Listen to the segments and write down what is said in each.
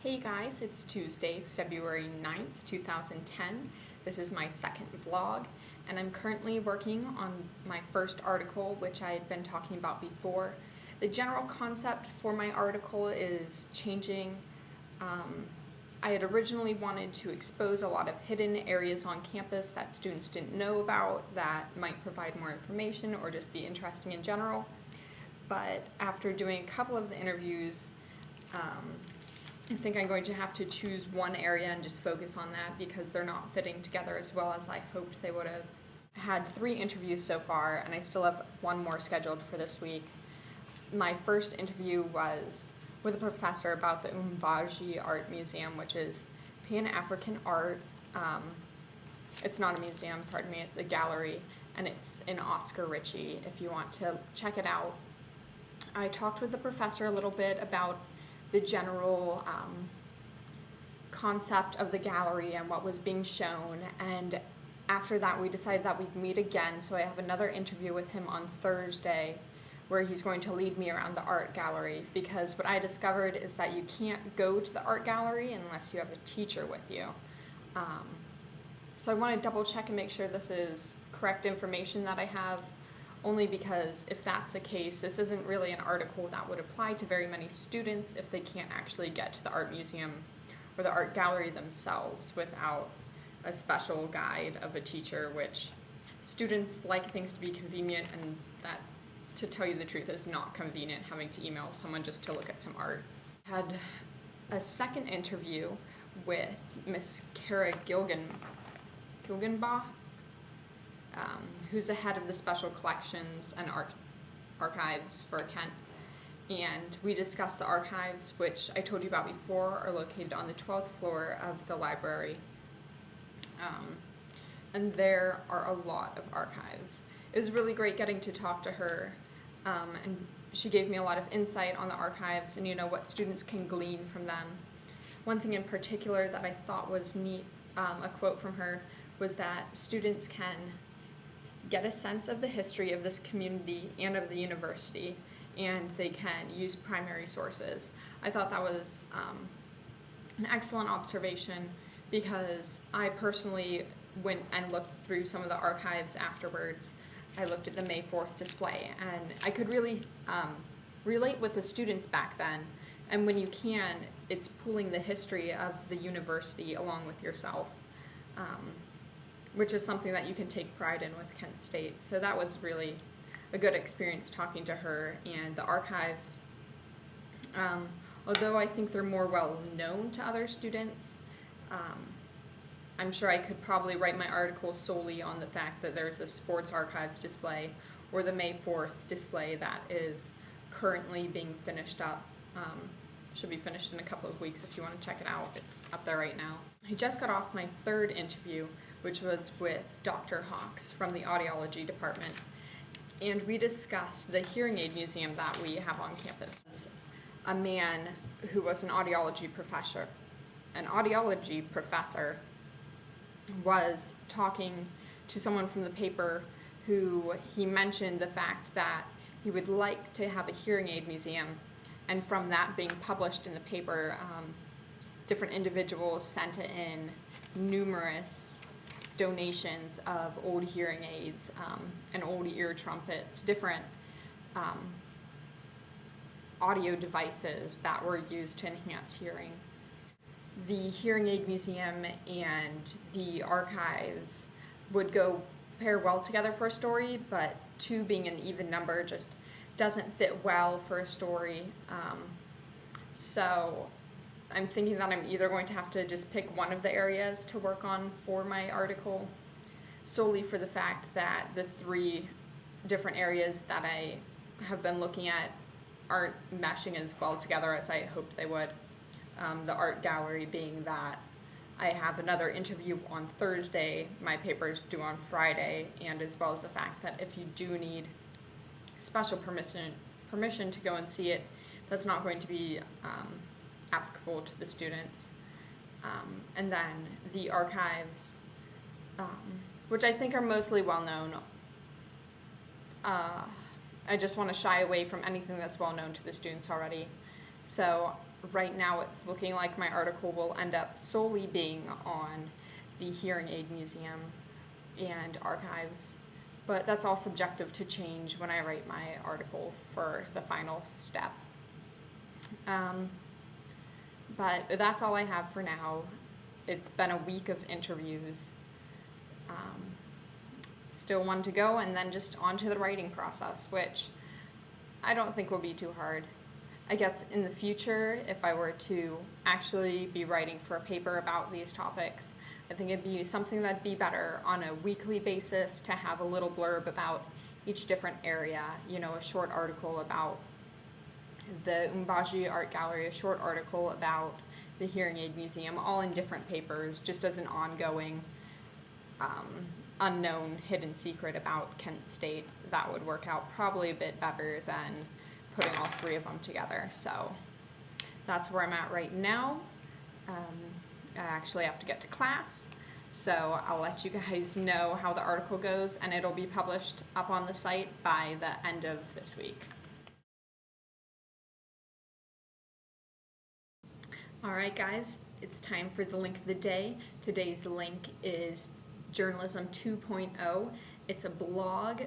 Hey guys, it's Tuesday, February 9th, 2010. This is my second vlog, and I'm currently working on my first article, which I had been talking about before. The general concept for my article is changing. I had originally wanted to expose a lot of hidden areas on campus that students didn't know about that might provide more information or just be interesting in general. But after doing a couple of the interviews, I think I'm going to have to choose one area and just focus on that because they're not fitting together as well as I hoped they would have. I had 3 interviews so far, and I still have one more scheduled for this week. My first interview was with a professor about the Umbaji Art Museum, which is Pan-African art. It's not a museum, pardon me, it's a gallery, and it's in Oscar Ritchie if you want to check it out. I talked with the professor a little bit about the general concept of the gallery and what was being shown, and after that we decided that we'd meet again, so I have another interview with him on Thursday where he's going to lead me around the art gallery, because what I discovered is that you can't go to the art gallery unless you have a teacher with you. So I want to double check and make sure this is correct information that I have, only because if that's the case, this isn't really an article that would apply to very many students if they can't actually get to the art museum or the art gallery themselves without a special guide of a teacher, which students like things to be convenient, and that, to tell you the truth, is not convenient having to email someone just to look at some art. I had a second interview with Miss Kara Gilgenbaugh, who's the head of the Special Collections and Archives for Kent. And we discussed the archives, which I told you about before, are located on the 12th floor of the library. And there are a lot of archives. It was really great getting to talk to her, and she gave me a lot of insight on the archives and what students can glean from them. One thing in particular that I thought was neat, a quote from her, was that students can get a sense of the history of this community and of the university, and they can use primary sources. I thought that was an excellent observation, because I personally went and looked through some of the archives afterwards. I looked at the May 4th display, and I could really relate with the students back then. And when you can, it's pooling the history of the university along with yourself, which is something that you can take pride in with Kent State. So that was really a good experience talking to her. And the archives, although I think they're more well known to other students, I'm sure I could probably write my article solely on the fact that there's a sports archives display or the May 4th display that is currently being finished up. Should be finished in a couple of weeks if you want to check it out. It's up there right now. I just got off my third interview, which was with Dr. Hawks from the audiology department. And we discussed the hearing aid museum that we have on campus. A man who was an audiology professor was talking to someone from the paper who he mentioned the fact that he would like to have a hearing aid museum, and from that being published in the paper, different individuals sent in numerous donations of old hearing aids and old ear trumpets, different audio devices that were used to enhance hearing. The Hearing Aid Museum and the archives would pair well together for a story, but 2 being an even number just doesn't fit well for a story. So I'm thinking that I'm either going to have to just pick one of the areas to work on for my article, solely for the fact that the 3 different areas that I have been looking at aren't meshing as well together as I hoped they would. The art gallery being that I have another interview on Thursday, my paper is due on Friday, and as well as the fact that if you do need special permission to go and see it, that's not going to be applicable to the students. And then the archives, which I think are mostly well known. I just want to shy away from anything that's well known to the students already. So right now it's looking like my article will end up solely being on the Hearing Aid Museum and archives, but that's all subjective to change when I write my article for the final step. But that's all I have for now. It's been a week of interviews. Still one to go, and then just on to the writing process, which I don't think will be too hard. I guess in the future, if I were to actually be writing for a paper about these topics, I think it'd be something that'd be better on a weekly basis to have a little blurb about each different area, you know, a short article about the Umbaji Art Gallery, a short article about the Hearing Aid Museum, all in different papers, just as an ongoing unknown hidden secret about Kent State. That would work out probably a bit better than putting all three of them together. So that's where I'm at right now. I actually have to get to class, so I'll let you guys know how the article goes, and it'll be published up on the site by the end of this week. Alright guys, it's time for the link of the day. Today's link is Journalism 2.0. It's a blog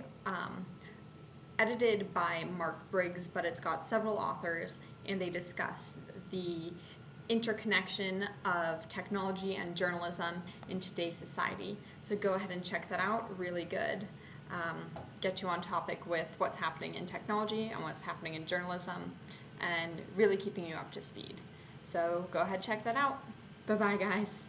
edited by Mark Briggs, but it's got several authors, and they discuss the interconnection of technology and journalism in today's society. So go ahead and check that out, really good. Get you on topic with what's happening in technology and what's happening in journalism, and really keeping you up to speed. So go ahead, check that out. Bye-bye, guys.